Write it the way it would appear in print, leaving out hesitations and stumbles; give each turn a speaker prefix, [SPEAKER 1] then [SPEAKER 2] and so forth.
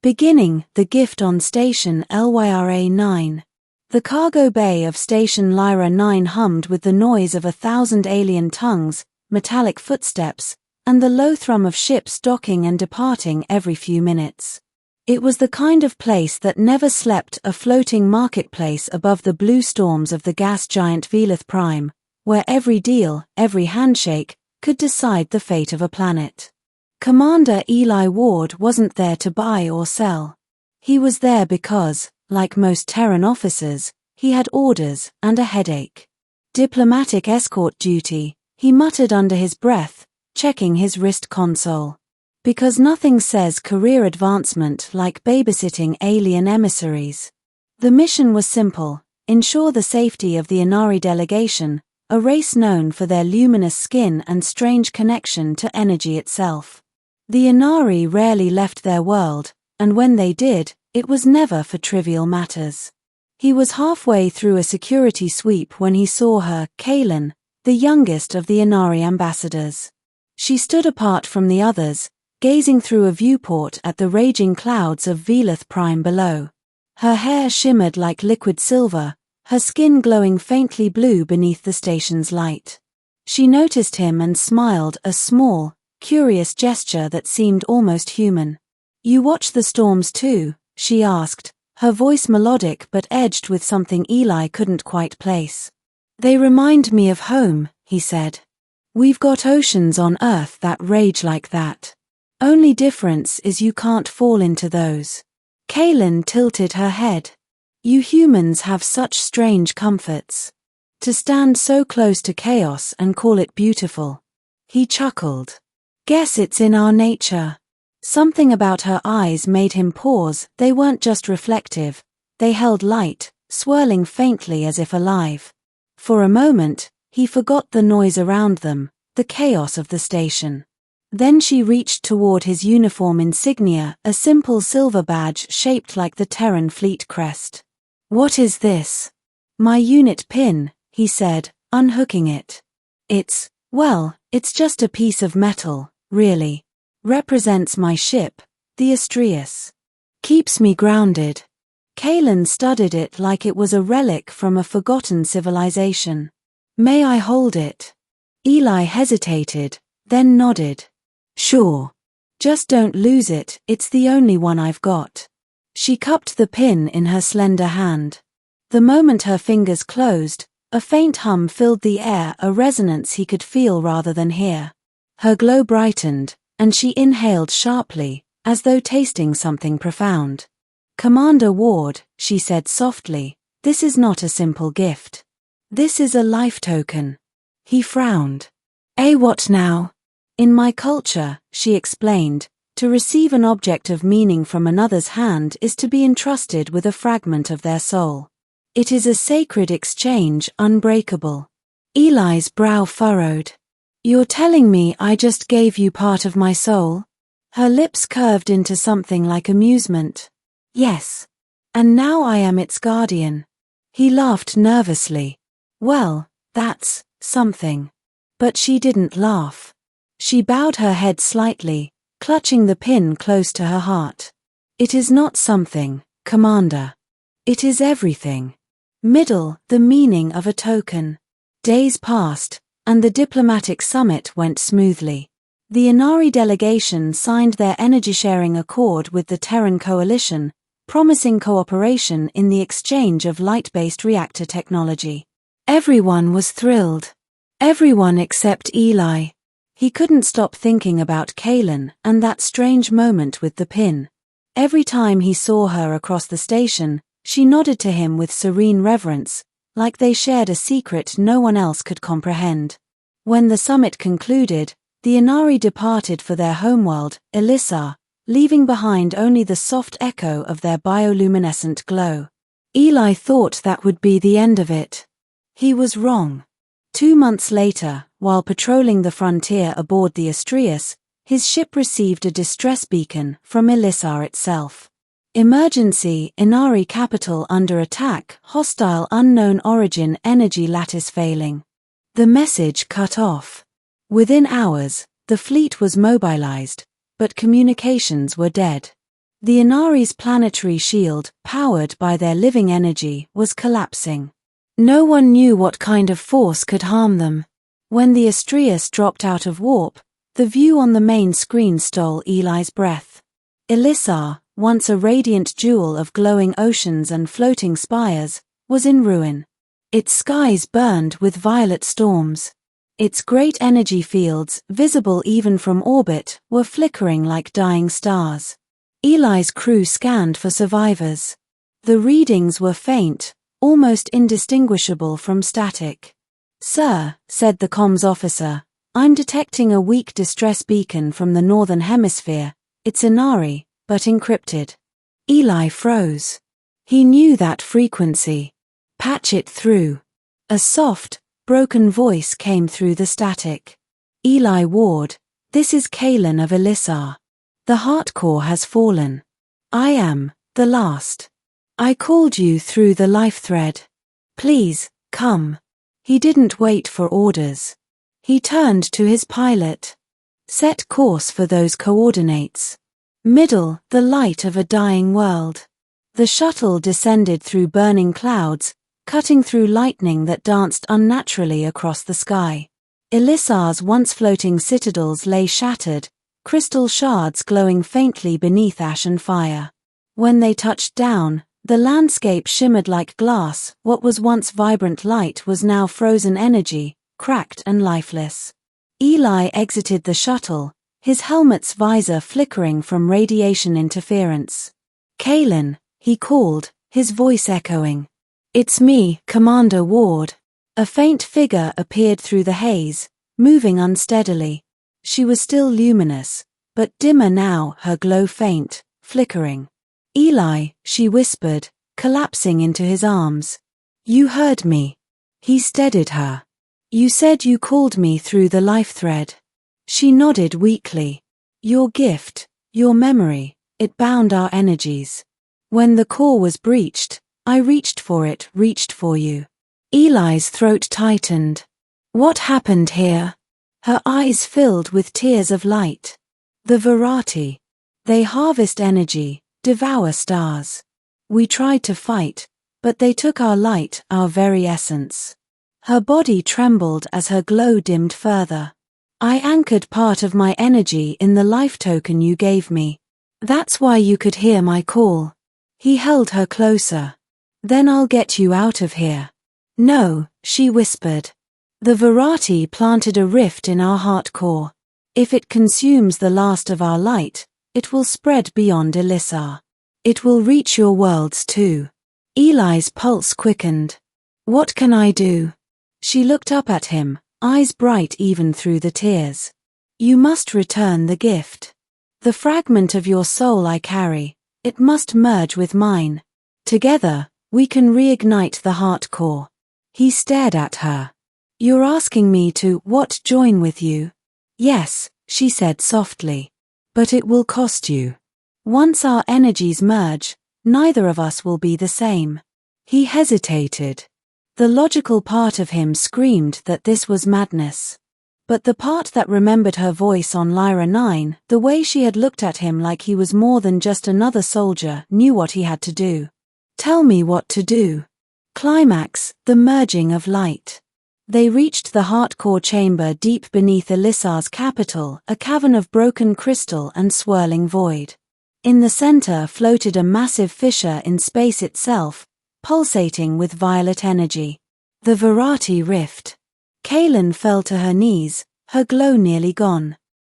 [SPEAKER 1] Beginning, the gift on Station Lyra 9. The cargo bay of Station Lyra 9 hummed with the noise of 1,000 alien tongues, metallic footsteps, and the low thrum of ships docking and departing every few minutes. It was the kind of place that never slept, a floating marketplace above the blue storms of the gas giant Velith Prime, where every deal, every handshake, could decide the fate of a planet. Commander Eli Ward wasn't there to buy or sell. He was there because, like most Terran officers, he had orders and a headache. Diplomatic escort duty, he muttered under his breath, checking his wrist console. Because nothing says career advancement like babysitting alien emissaries. The mission was simple: ensure the safety of the Inari delegation, a race known for their luminous skin and strange connection to energy itself. The Inari rarely left their world, and when they did, it was never for trivial matters. He was halfway through a security sweep when he saw her, Kaylin, the youngest of the Inari ambassadors. She stood apart from the others, gazing through a viewport at the raging clouds of Velith Prime below. Her hair shimmered like liquid silver, her skin glowing faintly blue beneath the station's light. She noticed him and smiled, a small, curious gesture that seemed almost human. "You watch the storms too?" she asked, her voice melodic but edged with something Eli couldn't quite place. "They remind me of home," he said. "We've got oceans on Earth that rage like that. Only difference is you can't fall into those." Kaylin tilted her head. "You humans have such strange comforts. To stand so close to chaos and call it beautiful." He chuckled. "Guess it's in our nature." Something about her eyes made him pause. They weren't just reflective, they held light, swirling faintly as if alive. For a moment, he forgot the noise around them, the chaos of the station. Then she reached toward his uniform insignia, a simple silver badge shaped like the Terran fleet crest. "What is this?" "My unit pin," he said, unhooking it. It's just a piece of metal, really. Represents my ship, the Astrius. Keeps me grounded." Kaylin studied it like it was a relic from a forgotten civilization. "May I hold it?" Eli hesitated, then nodded. "Sure. Just don't lose it, it's the only one I've got." She cupped the pin in her slender hand. The moment her fingers closed, a faint hum filled the air, a resonance he could feel rather than hear. Her glow brightened, and she inhaled sharply, as though tasting something profound. "Commander Ward," she said softly, "this is not a simple gift. This is a life token." He frowned. What now?" "In my culture," she explained, "to receive an object of meaning from another's hand is to be entrusted with a fragment of their soul. It is a sacred exchange, unbreakable." Eli's brow furrowed. "You're telling me I just gave you part of my soul?" Her lips curved into something like amusement. "Yes. And now I am its guardian." He laughed nervously. "Well, that's something." But she didn't laugh. She bowed her head slightly, clutching the pin close to her heart. "It is not something, Commander. It is everything." The meaning of a token. Days passed, and the diplomatic summit went smoothly. The Inari delegation signed their energy-sharing accord with the Terran coalition, promising cooperation in the exchange of light-based reactor technology. Everyone was thrilled. Everyone except Eli. He couldn't stop thinking about Kaylin and that strange moment with the pin. Every time he saw her across the station, she nodded to him with serene reverence, like they shared a secret no one else could comprehend. When the summit concluded, the Inari departed for their homeworld, Elissar, leaving behind only the soft echo of their bioluminescent glow. Eli thought that would be the end of it. He was wrong. 2 months later, while patrolling the frontier aboard the Astrius, his ship received a distress beacon from Elissar itself. "Emergency, Inari capital under attack, hostile unknown origin, energy lattice failing." The message cut off. Within hours, the fleet was mobilized, but communications were dead. The Inari's planetary shield, powered by their living energy, was collapsing. No one knew what kind of force could harm them. When the Astrius dropped out of warp, the view on the main screen stole Eli's breath. Elissar, once a radiant jewel of glowing oceans and floating spires, was in ruin. Its skies burned with violet storms. Its great energy fields, visible even from orbit, were flickering like dying stars. Eli's crew scanned for survivors. The readings were faint, almost indistinguishable from static. "Sir," said the comms officer, "I'm detecting a weak distress beacon from the northern hemisphere. It's Inari, but encrypted." Eli froze. He knew that frequency. "Patch it through." A soft, broken voice came through the static. "Eli Ward, this is Kalen of Elissar. The Heartcore has fallen. I am the last. I called you through the life thread. Please, come." He didn't wait for orders. He turned to his pilot. "Set course for those coordinates. Middle, the light of a dying world." The shuttle descended through burning clouds, cutting through lightning that danced unnaturally across the sky. Elissar's once floating citadels lay shattered, crystal shards glowing faintly beneath ash and fire. When they touched down, the landscape shimmered like glass. What was once vibrant light was now frozen energy, cracked and lifeless. Eli exited the shuttle, his helmet's visor flickering from radiation interference. "Kalen," he called, his voice echoing. "It's me, Commander Ward." A faint figure appeared through the haze, moving unsteadily. She was still luminous, but dimmer now, her glow faint, flickering. "Eli," she whispered, collapsing into his arms. "You heard me." He steadied her. "You said you called me through the life thread." She nodded weakly. "Your gift, your memory, it bound our energies. When the core was breached, I reached for it, reached for you." Eli's throat tightened. What happened here? Her eyes filled with tears of light. The Verati. They harvest energy, devour stars. We tried to fight, but they took our light, our very essence. Her body trembled as her glow dimmed further. "I anchored part of my energy in the life token you gave me. That's why you could hear my call." He held her closer. "Then I'll get you out of here." "No," she whispered. "The Verati planted a rift in our heart core. If it consumes the last of our light, it will spread beyond Elissar. It will reach your worlds too." Eli's pulse quickened. "What can I do?" She looked up at him, eyes bright even through the tears. "You must return the gift. The fragment of your soul I carry, it must merge with mine. Together, we can reignite the heart core." He stared at her. "You're asking me to join with you?" "Yes," she said softly. "But it will cost you. Once our energies merge, neither of us will be the same." He hesitated. The logical part of him screamed that this was madness. But the part that remembered her voice on Lyra 9, the way she had looked at him like he was more than just another soldier, knew what he had to do. "Tell me what to do." Climax, the merging of light. They reached the heart-core chamber deep beneath Elissar's capital, a cavern of broken crystal and swirling void. In the center floated a massive fissure in space itself, pulsating with violet energy. The Verati rift. Kalen fell to her knees, her glow nearly gone.